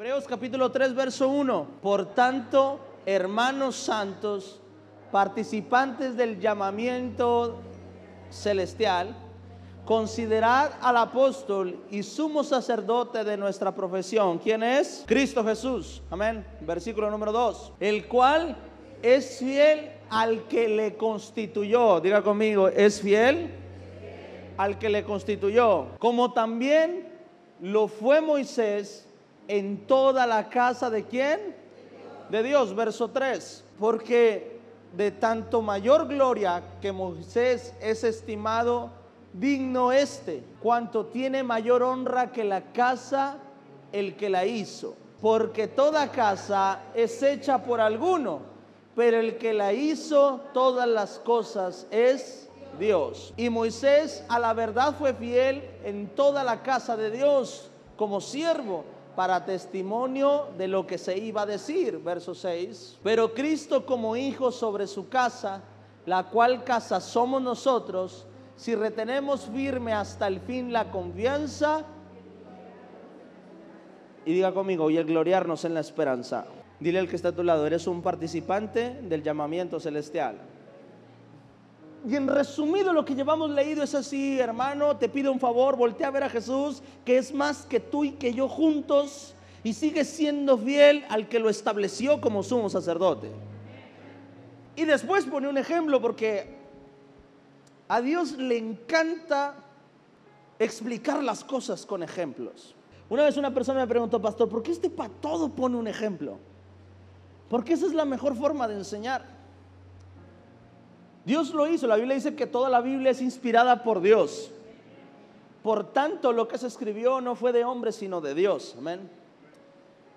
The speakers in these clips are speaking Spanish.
Hebreos capítulo 3, verso 1. Por tanto, hermanos santos, participantes del llamamiento celestial, considerad al apóstol y sumo sacerdote de nuestra profesión. ¿Quién es? Cristo Jesús. Amén. Versículo número 2. El cual es fiel al que le constituyó. Diga conmigo, es fiel al que le constituyó. Como también lo fue Moisés en toda la casa ¿de quién? De Dios. Verso 3. Porque de tanto mayor gloria que Moisés es estimado digno cuanto tiene mayor honra que la casa el que la hizo. Porque toda casa es hecha por alguno, pero el que la hizo todas las cosas es Dios. Y Moisés a la verdad fue fiel en toda la casa de Dios como siervo, para testimonio de lo que se iba a decir. Verso 6. Pero Cristo como hijo sobre su casa, la cual casa somos nosotros, si retenemos firme hasta el fin la confianza. Y diga conmigo, y el gloriarnos en la esperanza. Dile al que está a tu lado, eres un participante del llamamiento celestial. Y en resumido lo que llevamos leído es así, hermano, te pido un favor, voltea a ver a Jesús, que es más que tú y que yo juntos, y sigue siendo fiel al que lo estableció como sumo sacerdote. Y después pone un ejemplo, porque a Dios le encanta explicar las cosas con ejemplos. Una vez una persona me preguntó, pastor, ¿por qué para todo pone un ejemplo? Porque esa es la mejor forma de enseñar. Dios lo hizo. La Biblia dice que toda la Biblia es inspirada por Dios. Por tanto, lo que se escribió no fue de hombre, sino de Dios. Amén.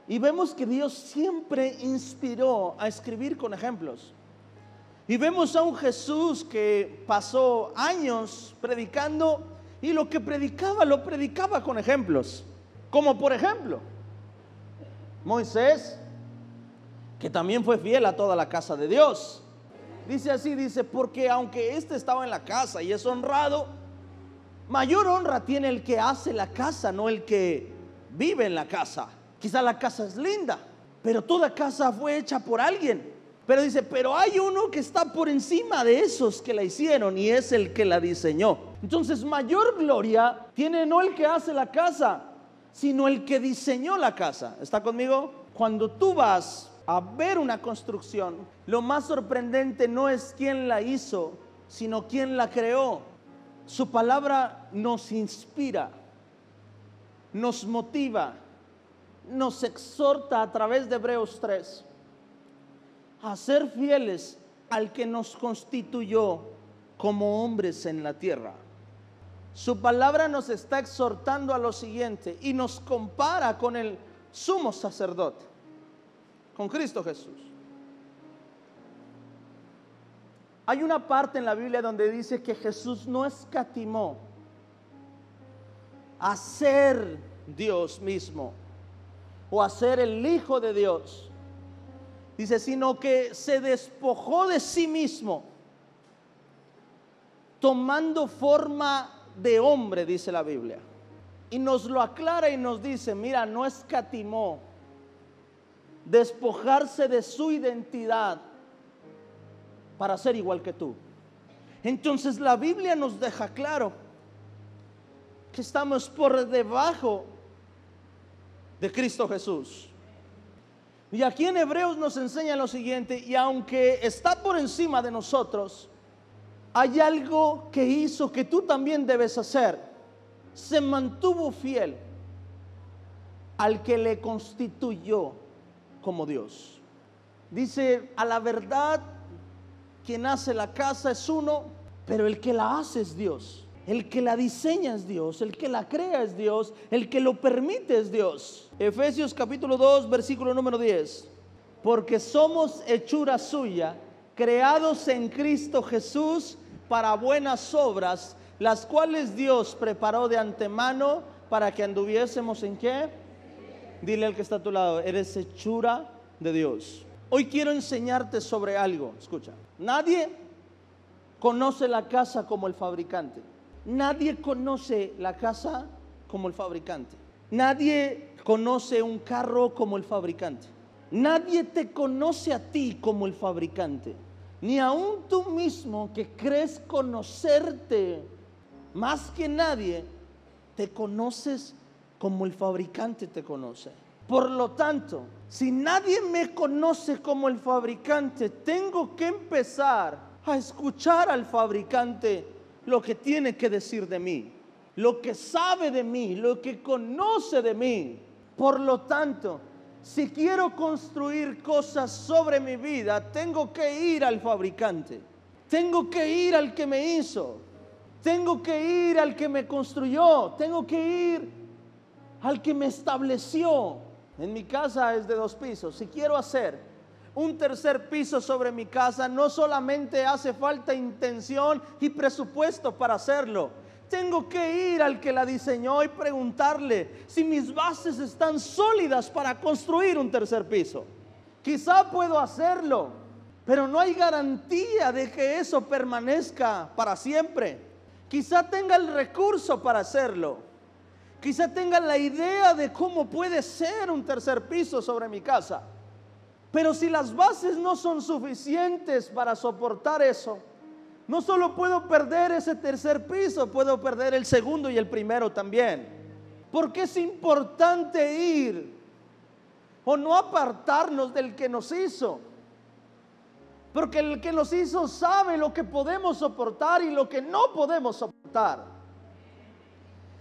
Y vemos que Dios siempre inspiró a escribir con ejemplos. Y vemos a un Jesús que pasó años predicando, y lo que predicaba, lo predicaba con ejemplos. Como por ejemplo, Moisés, que también fue fiel a toda la casa de Dios. Dice así, dice, porque aunque estaba en la casa y es honrado, mayor honra tiene el que hace la casa, no el que vive en la casa. Quizá la casa es linda, pero toda casa fue hecha por alguien. Pero dice, pero hay uno que está por encima de esos que la hicieron, y es el que la diseñó. Entonces mayor gloria tiene no el que hace la casa, sino el que diseñó la casa. ¿Está conmigo? Cuando tú vas a ver una construcción, lo más sorprendente no es quién la hizo, sino quién la creó. Su palabra nos inspira, nos motiva, nos exhorta a través de Hebreos 3 a ser fieles al que nos constituyó como hombres en la tierra. Su palabra nos está exhortando a lo siguiente y nos compara con el sumo sacerdote, con Cristo Jesús. Hay una parte en la Biblia donde dice que Jesús no escatimó a ser Dios mismo o a ser el Hijo de Dios. Dice, sino que se despojó de sí mismo, tomando forma de hombre, dice la Biblia. Y nos lo aclara y nos dice, mira, no escatimó despojarse de su identidad para ser igual que tú. Entonces la Biblia nos deja claro que estamos por debajo de Cristo Jesús. Y aquí en Hebreos nos enseña lo siguiente, y aunque está por encima de nosotros, hay algo que hizo que tú también debes hacer. Se mantuvo fiel al que le constituyó como Dios. Dice, a la verdad, quien hace la casa es uno, pero el que la hace es Dios. El que la diseña es Dios, el que la crea es Dios, el que lo permite es Dios. Efesios capítulo 2, versículo número 10. Porque somos hechura suya, creados en Cristo Jesús para buenas obras, las cuales Dios preparó de antemano para que anduviésemos ¿en qué? Dile al que está a tu lado, eres hechura de Dios. Hoy quiero enseñarte sobre algo. Escucha, nadie conoce la casa como el fabricante. Nadie conoce la casa como el fabricante. Nadie conoce un carro como el fabricante. Nadie te conoce a ti como el fabricante. Ni aun tú mismo, que crees conocerte más que nadie, te conoces como el fabricante te conoce. Por lo tanto, si nadie me conoce como el fabricante, tengo que empezar a escuchar al fabricante lo que tiene que decir de mí, lo que sabe de mí, lo que conoce de mí. Por lo tanto, si quiero construir cosas sobre mi vida, tengo que ir al fabricante. Tengo que ir al que me hizo. Tengo que ir al que me construyó. Tengo que ir al que me estableció. En mi casa es de 2 pisos. Si quiero hacer un tercer piso sobre mi casa, no solamente hace falta intención y presupuesto para hacerlo. Tengo que ir al que la diseñó y preguntarle si mis bases están sólidas para construir un tercer piso. Quizá puedo hacerlo, pero no hay garantía de que eso permanezca para siempre. Quizá tenga el recurso para hacerlo. Quizá tenga la idea de cómo puede ser un tercer piso sobre mi casa. Pero si las bases no son suficientes para soportar eso, no solo puedo perder ese tercer piso, puedo perder el segundo y el primero también. Porque es importante ir o no apartarnos del que nos hizo. Porque el que nos hizo sabe lo que podemos soportar y lo que no podemos soportar.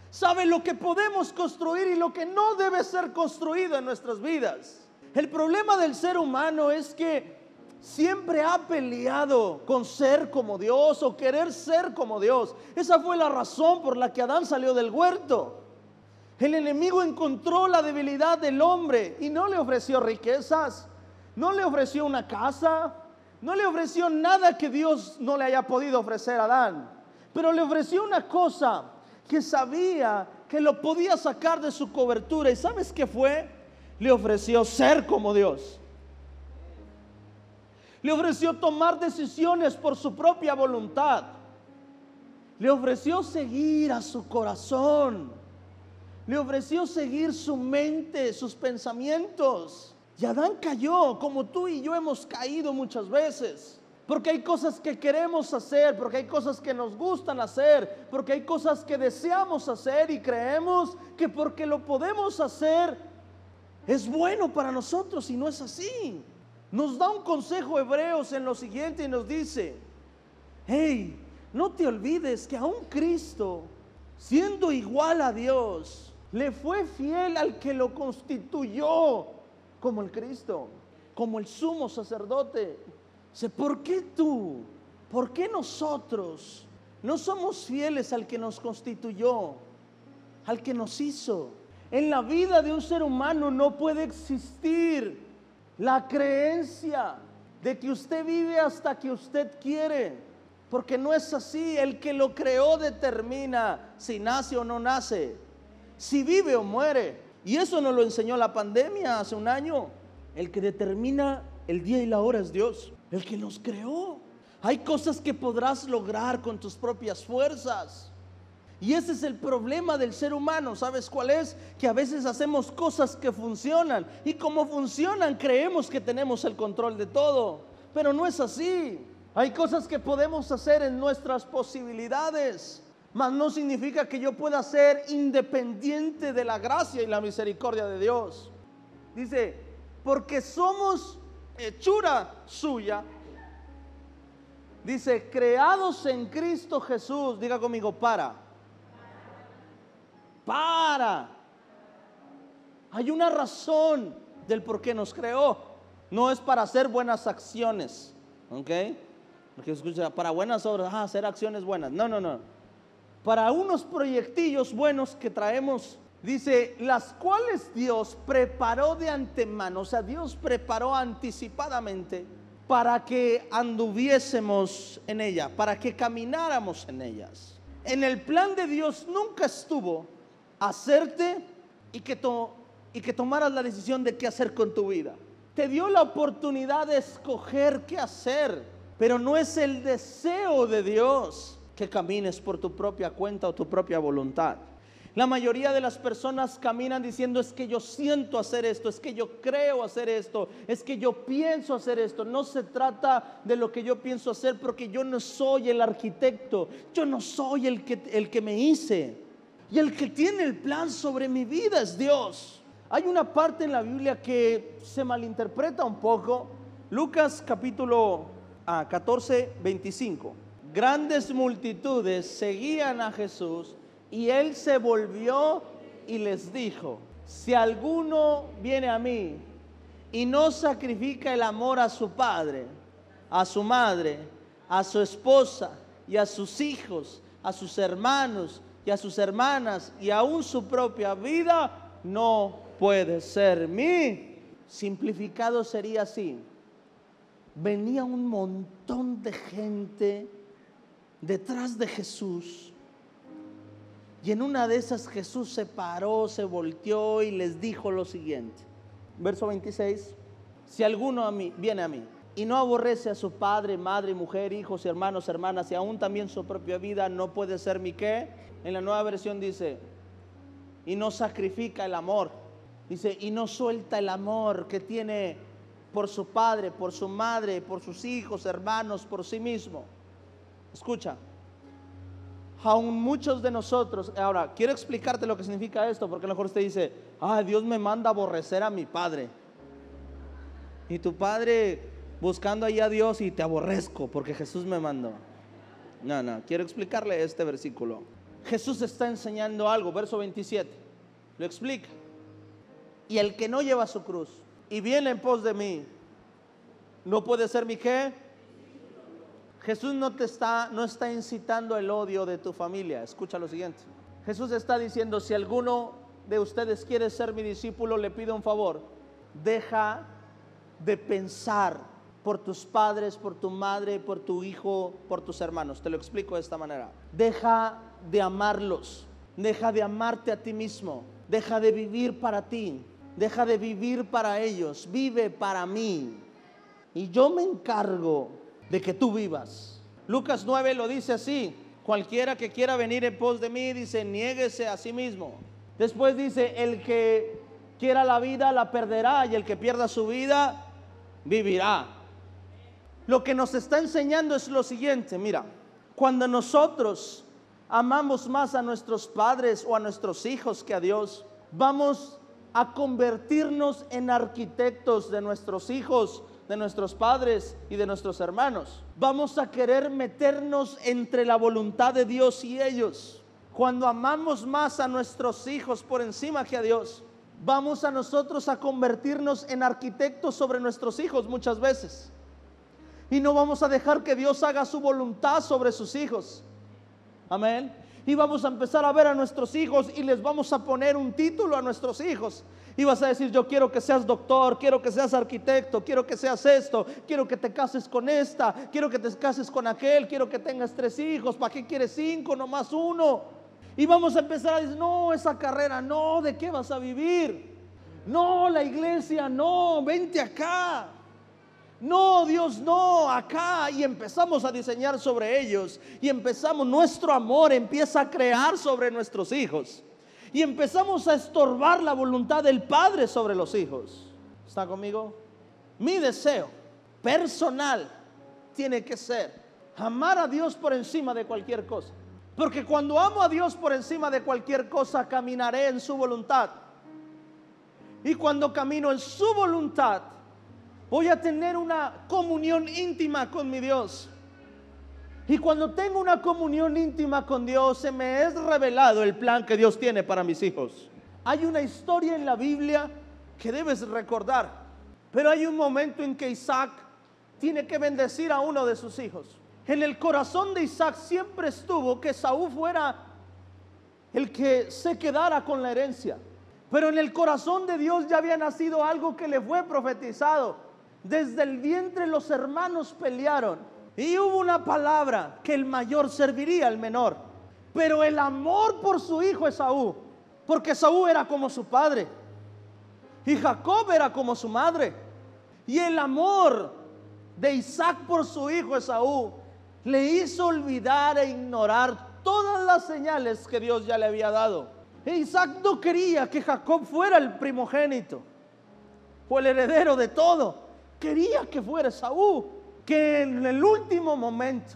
Sabe lo que podemos construir y lo que no debe ser construido en nuestras vidas. El problema del ser humano es que siempre ha peleado con ser como Dios o querer ser como Dios. Esa fue la razón por la que Adán salió del huerto. El enemigo encontró la debilidad del hombre y no le ofreció riquezas, no le ofreció una casa, no le ofreció nada que Dios no le haya podido ofrecer a Adán. Pero le ofreció una cosa que sabía que lo podía sacar de su cobertura. ¿Y sabes qué fue? Le ofreció ser como Dios. Le ofreció tomar decisiones por su propia voluntad. Le ofreció seguir a su corazón. Le ofreció seguir su mente, sus pensamientos. Y Adán cayó, como tú y yo hemos caído muchas veces. Porque hay cosas que queremos hacer, porque hay cosas que nos gustan hacer, porque hay cosas que deseamos hacer y creemos que porque lo podemos hacer es bueno para nosotros, y no es así. Nos da un consejo Hebreos en lo siguiente y nos dice: hey, no te olvides que aún Cristo, siendo igual a Dios, le fue fiel al que lo constituyó como el Cristo, como el sumo sacerdote. ¿Por qué tú? ¿Por qué nosotros no somos fieles al que nos constituyó, al que nos hizo? En la vida de un ser humano no puede existir la creencia de que usted vive hasta que usted quiere, porque no es así. El que lo creó determina si nace o no nace, si vive o muere. Y eso nos lo enseñó la pandemia hace un año. El que determina el día y la hora es Dios, el que nos creó. Hay cosas que podrás lograr con tus propias fuerzas. Y ese es el problema del ser humano. ¿Sabes cuál es? Que a veces hacemos cosas que funcionan, y como funcionan creemos que tenemos el control de todo, pero no es así. Hay cosas que podemos hacer en nuestras posibilidades, mas no significa que yo pueda ser independiente de la gracia y la misericordia de Dios. Dice: porque somos hechura suya. Dice: creados en Cristo Jesús. Diga conmigo: para. Hay una razón del por qué nos creó. No es para hacer buenas acciones, ¿ok? Porque escucha, para buenas obras, hacer acciones buenas. No. Para unos proyectillos buenos que traemos. Dice: las cuales Dios preparó de antemano. O sea, Dios preparó anticipadamente para que anduviésemos en ella, para que camináramos en ellas. En el plan de Dios nunca estuvo hacerte y que tomaras la decisión de qué hacer con tu vida. Te dio la oportunidad de escoger qué hacer, pero no es el deseo de Dios que camines por tu propia cuenta o tu propia voluntad. La mayoría de las personas caminan diciendo: es que yo siento hacer esto, es que yo creo hacer esto, es que yo pienso hacer esto. No se trata de lo que yo pienso hacer, porque yo no soy el arquitecto, yo no soy el que me hice. Y el que tiene el plan sobre mi vida es Dios. Hay una parte en la Biblia que se malinterpreta un poco. Lucas capítulo 14, 25. Grandes multitudes seguían a Jesús, y él se volvió y les dijo: si alguno viene a mí y no sacrifica el amor a su padre, a su madre, a su esposa y a sus hijos, a sus hermanos y a sus hermanas, y aún su propia vida, no puede ser mí. Simplificado sería así: venía un montón de gente detrás de Jesús, y en una de esas Jesús se paró, se volteó y les dijo lo siguiente. Verso 26. Si alguno viene a mí y no aborrece a su padre, madre, mujer, hijos, hermanos, hermanas, y aún también su propia vida, no puede ser mi ¿qué? En la Nueva Versión dice: y no sacrifica el amor. Dice: y no suelta el amor que tiene por su padre, por su madre, por sus hijos, hermanos, por sí mismo. Escucha. Aún muchos de nosotros, ahora quiero explicarte lo que significa esto, porque a lo mejor usted dice: Dios me manda a aborrecer a mi padre. Y tu padre buscando ahí a Dios: y te aborrezco porque Jesús me mandó. No, quiero explicarle este versículo. Jesús está enseñando algo, verso 27, lo explica. Y el que no lleva su cruz y viene en pos de mí, no puede ser mi ¿qué? Jesús no está incitando el odio de tu familia. Escucha lo siguiente. Jesús está diciendo: si alguno de ustedes quiere ser mi discípulo, le pido un favor: deja de pensar por tus padres, por tu madre, por tu hijo, por tus hermanos. Te lo explico de esta manera: deja de amarlos, deja de amarte a ti mismo, deja de vivir para ti, deja de vivir para ellos, vive para mí, y yo me encargo de que tú vivas. Lucas 9 lo dice así: cualquiera que quiera venir en pos de mí, dice, niéguese a sí mismo. Después dice: el que quiera la vida la perderá, y el que pierda su vida vivirá. Lo que nos está enseñando es lo siguiente: mira, cuando nosotros amamos más a nuestros padres o a nuestros hijos que a Dios, vamos a convertirnos en arquitectos de nuestros hijos, de nuestros padres y de nuestros hermanos. Vamos a querer meternos entre la voluntad de Dios y ellos. Cuando amamos más a nuestros hijos por encima que a Dios, vamos a nosotros a convertirnos en arquitectos sobre nuestros hijos muchas veces, y no vamos a dejar que Dios haga su voluntad sobre sus hijos. Amén. Y vamos a empezar a ver a nuestros hijos y les vamos a poner un título a nuestros hijos. Y vas a decir: yo quiero que seas doctor, quiero que seas arquitecto, quiero que seas esto, quiero que te cases con esta, quiero que te cases con aquel, quiero que tengas 3 hijos. ¿Para qué quieres 5? Nomás 1. Y vamos a empezar a decir: no, esa carrera no, ¿de qué vas a vivir? No, la iglesia no, vente acá. No, Dios no, acá. Y empezamos a diseñar sobre ellos, y nuestro amor empieza a crear sobre nuestros hijos, y empezamos a estorbar la voluntad del Padre sobre los hijos. ¿Está conmigo? Mi deseo personal tiene que ser amar a Dios por encima de cualquier cosa, porque cuando amo a Dios por encima de cualquier cosa, caminaré en su voluntad, y cuando camino en su voluntad, voy a tener una comunión íntima con mi Dios. Y cuando tengo una comunión íntima con Dios, se me es revelado el plan que Dios tiene para mis hijos. Hay una historia en la Biblia que debes recordar, pero hay un momento en que Isaac tiene que bendecir a uno de sus hijos. En el corazón de Isaac siempre estuvo que Saúl fuera el que se quedara con la herencia, pero en el corazón de Dios ya había nacido algo que le fue profetizado. Desde el vientre los hermanos pelearon, y hubo una palabra: que el mayor serviría al menor. Pero el amor por su hijo Esaú, porque Esaú era como su padre y Jacob era como su madre, y el amor de Isaac por su hijo Esaú le hizo olvidar e ignorar todas las señales que Dios ya le había dado. Isaac no quería que Jacob fuera el primogénito o el heredero de todo. Quería que fuera Esaú, que en el último momento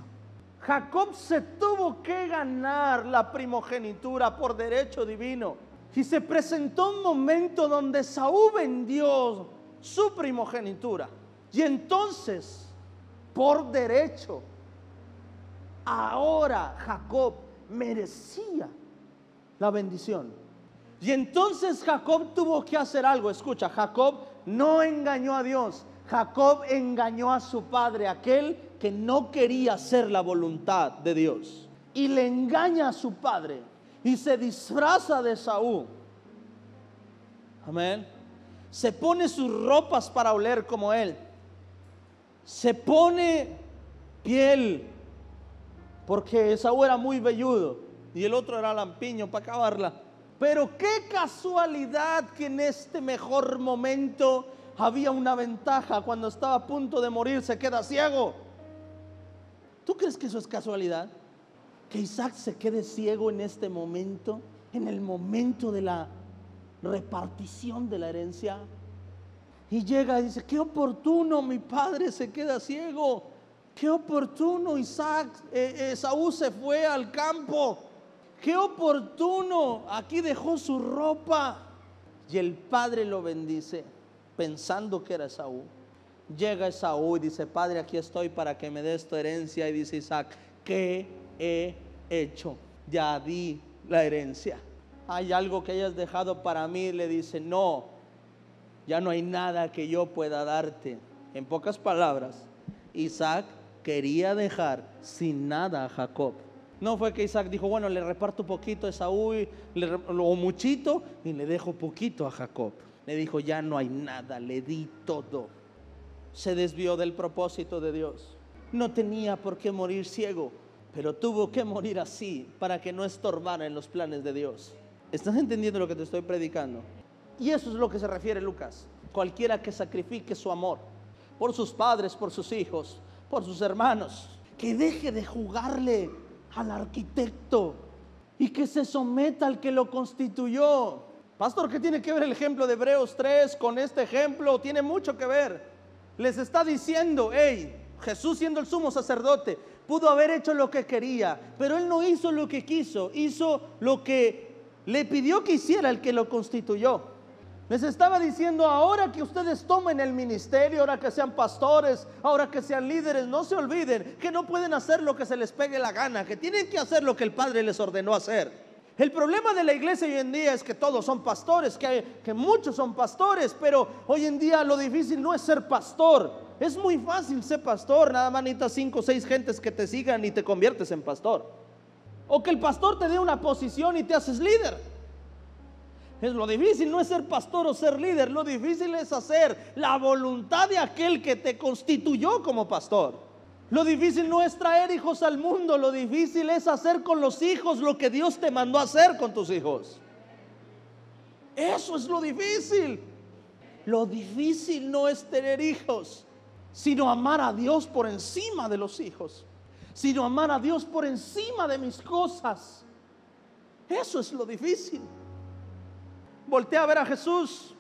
Jacob se tuvo que ganar la primogenitura por derecho divino. Y se presentó un momento donde Esaú vendió su primogenitura. Y entonces, por derecho, ahora Jacob merecía la bendición. Y entonces Jacob tuvo que hacer algo. Escucha, Jacob no engañó a Dios. Jacob engañó a su padre, aquel que no quería hacer la voluntad de Dios. Y le engaña a su padre y se disfraza de Esaú. Amén. Se pone sus ropas para oler como él. Se pone piel, porque Esaú era muy velludo y el otro era lampiño para acabarla. Pero qué casualidad que en este mejor momento había una ventaja. Cuando estaba a punto de morir se queda ciego. ¿Tú crees que eso es casualidad? Que Isaac se quede ciego en este momento, en el momento de la repartición de la herencia. Y llega y dice: qué oportuno, mi padre se queda ciego. Qué oportuno, Esaú se fue al campo. Qué oportuno, aquí dejó su ropa. Y el padre lo bendice, pensando que era Esaú. Llega Esaú y dice: padre, aquí estoy para que me des tu herencia. Y dice Isaac: ¿qué he hecho? Ya di la herencia. ¿Hay algo que hayas dejado para mí? Le dice: no, ya no hay nada que yo pueda darte. En pocas palabras, Isaac quería dejar sin nada a Jacob. No fue que Isaac dijo: bueno, le reparto poquito a Esaú o muchito y le dejo poquito a Jacob. Le dijo: ya no hay nada, le di todo. Se desvió del propósito de Dios. No tenía por qué morir ciego, pero tuvo que morir así para que no estorbara en los planes de Dios. ¿Estás entendiendo lo que te estoy predicando? Y eso es lo que se refiere Lucas. Cualquiera que sacrifique su amor por sus padres, por sus hijos, por sus hermanos, que deje de jugarle al arquitecto y que se someta al que lo constituyó. Pastor, ¿qué tiene que ver el ejemplo de Hebreos 3 con este ejemplo? Tiene mucho que ver. Les está diciendo: hey, Jesús, siendo el sumo sacerdote, pudo haber hecho lo que quería, pero él no hizo lo que quiso, hizo lo que le pidió que hiciera el que lo constituyó. Les estaba diciendo: ahora que ustedes tomen el ministerio, ahora que sean pastores, ahora que sean líderes, no se olviden que no pueden hacer lo que se les pegue la gana, que tienen que hacer lo que el Padre les ordenó hacer. El problema de la iglesia hoy en día es que todos son pastores, que muchos son pastores, pero hoy en día lo difícil no es ser pastor. Es muy fácil ser pastor, nada más necesitas 5 o 6 gentes que te sigan y te conviertes en pastor. O que el pastor te dé una posición y te haces líder. Es lo difícil, no es ser pastor o ser líder. Lo difícil es hacer la voluntad de aquel que te constituyó como pastor. Lo difícil no es traer hijos al mundo. Lo difícil es hacer con los hijos lo que Dios te mandó a hacer con tus hijos. Eso es lo difícil. Lo difícil no es tener hijos, sino amar a Dios por encima de los hijos, sino amar a Dios por encima de mis cosas. Eso es lo difícil. Voltea a ver a Jesús.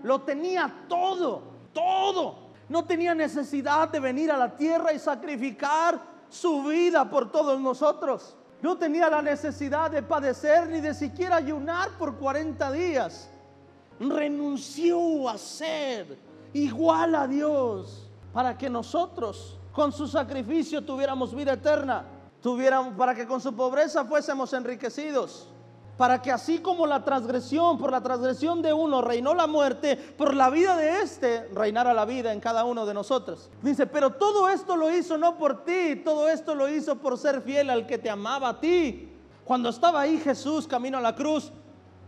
Lo tenía todo, todo. No tenía necesidad de venir a la tierra y sacrificar su vida por todos nosotros. No tenía la necesidad de padecer ni de siquiera ayunar por 40 días. Renunció a ser igual a Dios para que nosotros con su sacrificio tuviéramos vida eterna, para que con su pobreza fuésemos enriquecidos, para que así como por la transgresión de uno reinó la muerte, por la vida de este reinara la vida en cada uno de nosotros. Dice: pero todo esto lo hizo no por ti, todo esto lo hizo por ser fiel al que te amaba a ti. Cuando estaba ahí Jesús camino a la cruz,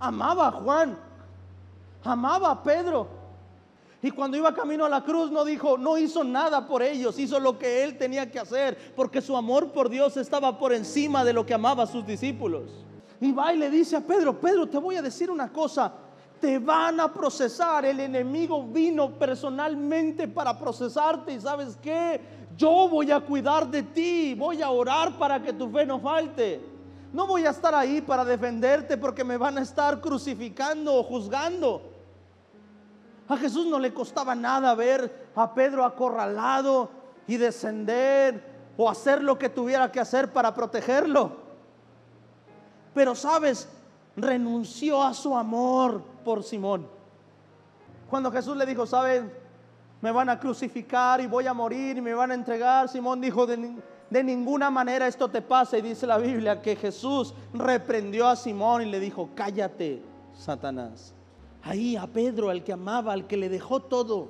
amaba a Juan, amaba a Pedro. Y cuando iba camino a la cruz no hizo nada por ellos, hizo lo que él tenía que hacer, porque su amor por Dios estaba por encima de lo que amaba a sus discípulos. Y va y le dice a Pedro: Pedro, te voy a decir una cosa, te van a procesar, el enemigo vino personalmente para procesarte, y ¿sabes qué? Yo voy a cuidar de ti, voy a orar para que tu fe no falte. No voy a estar ahí para defenderte porque me van a estar crucificando o juzgando. A Jesús no le costaba nada ver a Pedro acorralado y descender o hacer lo que tuviera que hacer para protegerlo. Pero sabes, renunció a su amor por Simón. Cuando Jesús le dijo, sabes, me van a crucificar y voy a morir y me van a entregar, Simón dijo, de ninguna manera esto te pasa. Y dice la Biblia que Jesús reprendió a Simón y le dijo, cállate, Satanás. Ahí a Pedro, al que amaba, al que le dejó todo,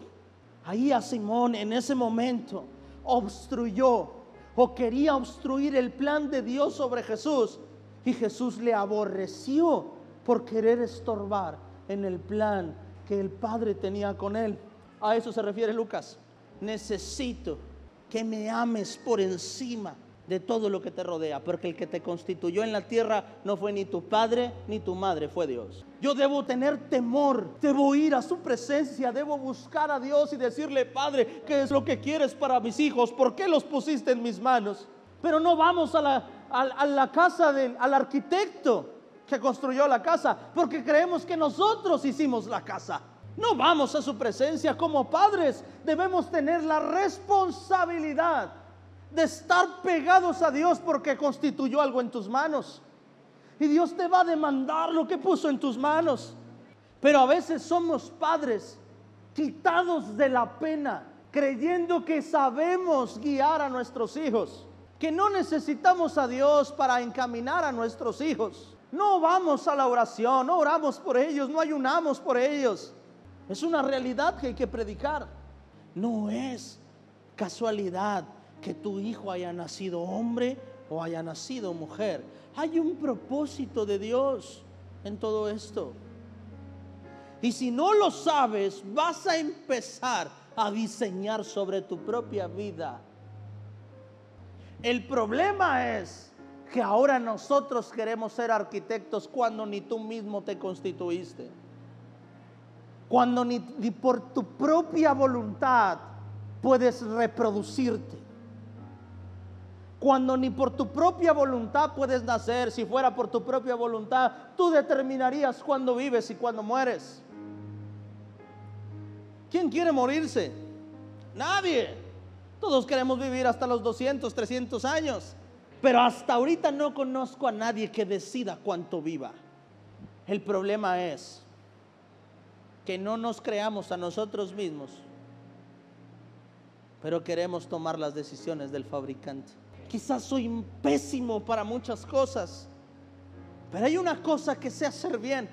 ahí a Simón en ese momento obstruyó o quería obstruir el plan de Dios sobre Jesús. Y Jesús le aborreció por querer estorbar en el plan que el Padre tenía con él. A eso se refiere Lucas. Necesito que me ames por encima de todo lo que te rodea, porque el que te constituyó en la tierra no fue ni tu padre ni tu madre, fue Dios. Yo debo tener temor, debo ir a su presencia, debo buscar a Dios y decirle, Padre, ¿qué es lo que quieres para mis hijos? ¿Por qué los pusiste en mis manos? Pero no vamos a la casa al arquitecto que construyó la casa, porque creemos que nosotros hicimos la casa. No vamos a su presencia. Como padres debemos tener la responsabilidad de estar pegados a Dios, porque constituyó algo en tus manos y Dios te va a demandar lo que puso en tus manos. Pero a veces somos padres quitados de la pena, creyendo que sabemos guiar a nuestros hijos, que no necesitamos a Dios para encaminar a nuestros hijos. No vamos a la oración, no oramos por ellos, no ayunamos por ellos. Es una realidad que hay que predicar. No es casualidad que tu hijo haya nacido hombre o haya nacido mujer. Hay un propósito de Dios en todo esto. Y si no lo sabes, vas a empezar a diseñar sobre tu propia vida. El problema es que ahora nosotros queremos ser arquitectos cuando ni tú mismo te constituiste. Cuando ni por tu propia voluntad puedes reproducirte. Cuando ni por tu propia voluntad puedes nacer. Si fuera por tu propia voluntad, tú determinarías cuándo vives y cuándo mueres. ¿Quién quiere morirse? Nadie. Todos queremos vivir hasta los 200, 300 años. Pero hasta ahorita no conozco a nadie que decida cuánto viva. El problema es que no nos creamos a nosotros mismos, pero queremos tomar las decisiones del fabricante. Quizás soy pésimo para muchas cosas, pero hay una cosa que sé hacer bien,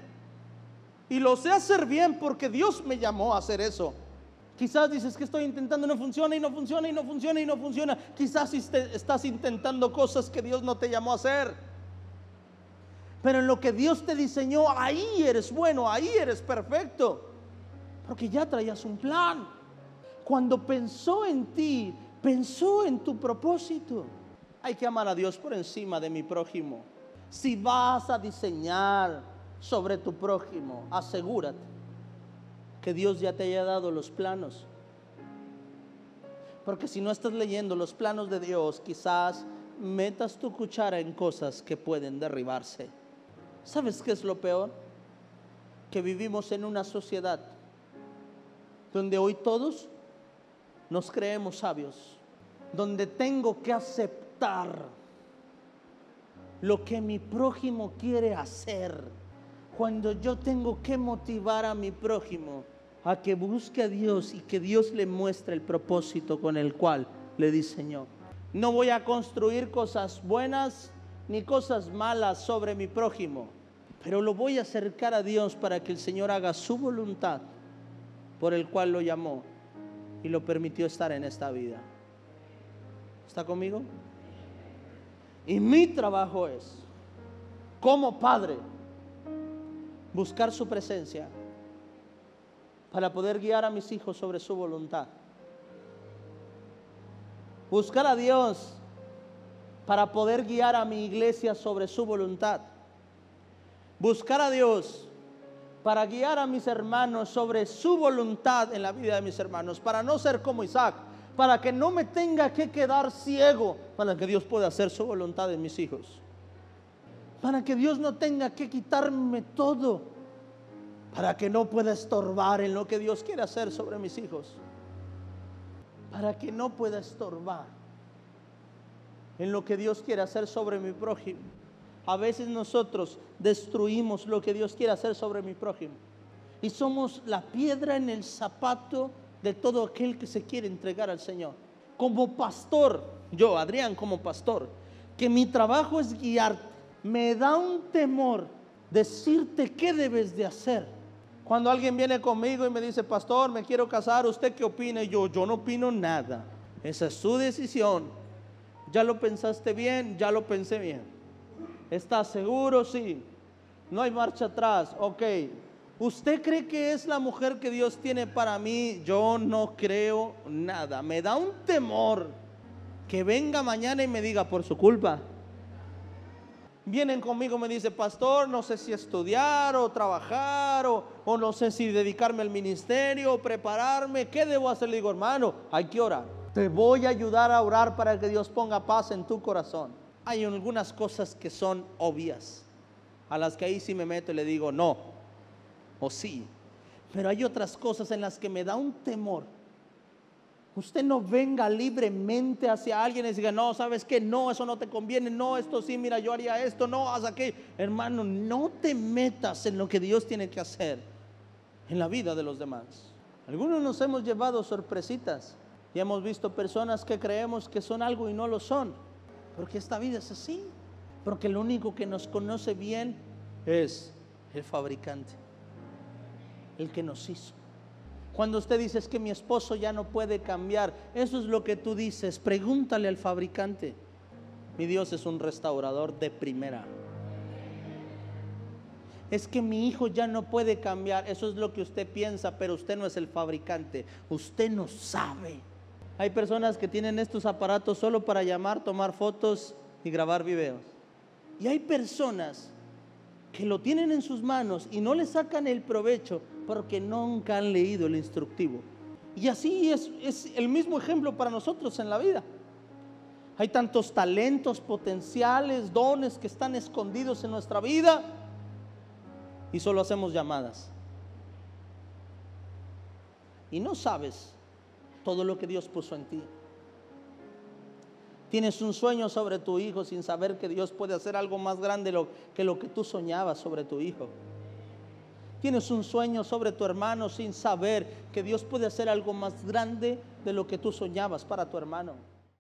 y lo sé hacer bien porque Dios me llamó a hacer eso. Quizás dices que estoy intentando, no funciona y no funciona y no funciona y no funciona. Quizás estás intentando cosas que Dios no te llamó a hacer, pero en lo que Dios te diseñó, ahí eres bueno, ahí eres perfecto, porque ya traías un plan. Cuando pensó en ti, pensó en tu propósito. Hay que amar a Dios por encima de mi prójimo. Si vas a diseñar sobre tu prójimo, asegúrate que Dios ya te haya dado los planos, porque si no estás leyendo los planos de Dios, quizás metas tu cuchara en cosas que pueden derribarse. ¿Sabes qué es lo peor? Que vivimos en una sociedad donde hoy todos nos creemos sabios, donde tengo que aceptar lo que mi prójimo quiere hacer, cuando yo tengo que motivar a mi prójimo a que busque a Dios y que Dios le muestre el propósito con el cual le diseñó. No voy a construir cosas buenas ni cosas malas sobre mi prójimo, pero lo voy a acercar a Dios para que el Señor haga su voluntad por el cual lo llamó y lo permitió estar en esta vida. ¿Está conmigo? Y mi trabajo es, como padre, buscar su presencia para poder guiar a mis hijos sobre su voluntad. Buscar a Dios para poder guiar a mi iglesia sobre su voluntad. Buscar a Dios para guiar a mis hermanos sobre su voluntad en la vida de mis hermanos, para no ser como Isaac, para que no me tenga que quedar ciego, para que Dios pueda hacer su voluntad en mis hijos. para que Dios no tenga que quitarme todo, para que no pueda estorbar en lo que Dios quiere hacer sobre mis hijos, para que no pueda estorbar en lo que Dios quiere hacer sobre mi prójimo. A veces nosotros destruimos lo que Dios quiere hacer sobre mi prójimo y somos la piedra en el zapato de todo aquel que se quiere entregar al Señor. Como pastor, yo, Adrián, como pastor, que mi trabajo es guiarte, me da un temor decirte qué debes de hacer. Cuando alguien viene conmigo y me dice, pastor, me quiero casar, ¿usted qué opina? Y yo no opino nada. Esa es su decisión. ¿Ya lo pensaste bien? Ya lo pensé bien. ¿Estás seguro? Sí. No hay marcha atrás. Ok. ¿Usted cree que es la mujer que Dios tiene para mí? Yo no creo nada. Me da un temor que venga mañana y me diga, por su culpa. Vienen conmigo, me dice, pastor, no sé si estudiar o trabajar o no sé si dedicarme al ministerio o prepararme. ¿Qué debo hacer? Le digo, hermano, hay que orar. Te voy a ayudar a orar para que Dios ponga paz en tu corazón. Hay algunas cosas que son obvias, a las que ahí sí me meto y le digo no o sí. Pero hay otras cosas en las que me da un temor. Usted no venga libremente hacia alguien y diga, no, ¿sabes qué? No, eso no te conviene, no, esto sí, mira, yo haría esto, no, haz aquello. Hermano, no te metas en lo que Dios tiene que hacer en la vida de los demás. Algunos nos hemos llevado sorpresitas y hemos visto personas que creemos que son algo y no lo son, porque esta vida es así, porque lo único que nos conoce bien es el fabricante, el que nos hizo. Cuando usted dice es que mi esposo ya no puede cambiar, eso es lo que tú dices. Pregúntale al fabricante. Mi Dios es un restaurador de primera. Es que mi hijo ya no puede cambiar, eso es lo que usted piensa, pero usted no es el fabricante. Usted no sabe. Hay personas que tienen estos aparatos solo para llamar, tomar fotos y grabar videos. Y hay personas que lo tienen en sus manos y no le sacan el provecho porque nunca han leído el instructivo. Y así es el mismo ejemplo para nosotros en la vida. Hay tantos talentos, potenciales, dones que están escondidos en nuestra vida y solo hacemos llamadas. Y no sabes todo lo que Dios puso en ti. Tienes un sueño sobre tu hijo sin saber que Dios puede hacer algo más grande que lo que tú soñabas sobre tu hijo. Tienes un sueño sobre tu hermano sin saber que Dios puede hacer algo más grande de lo que tú soñabas para tu hermano.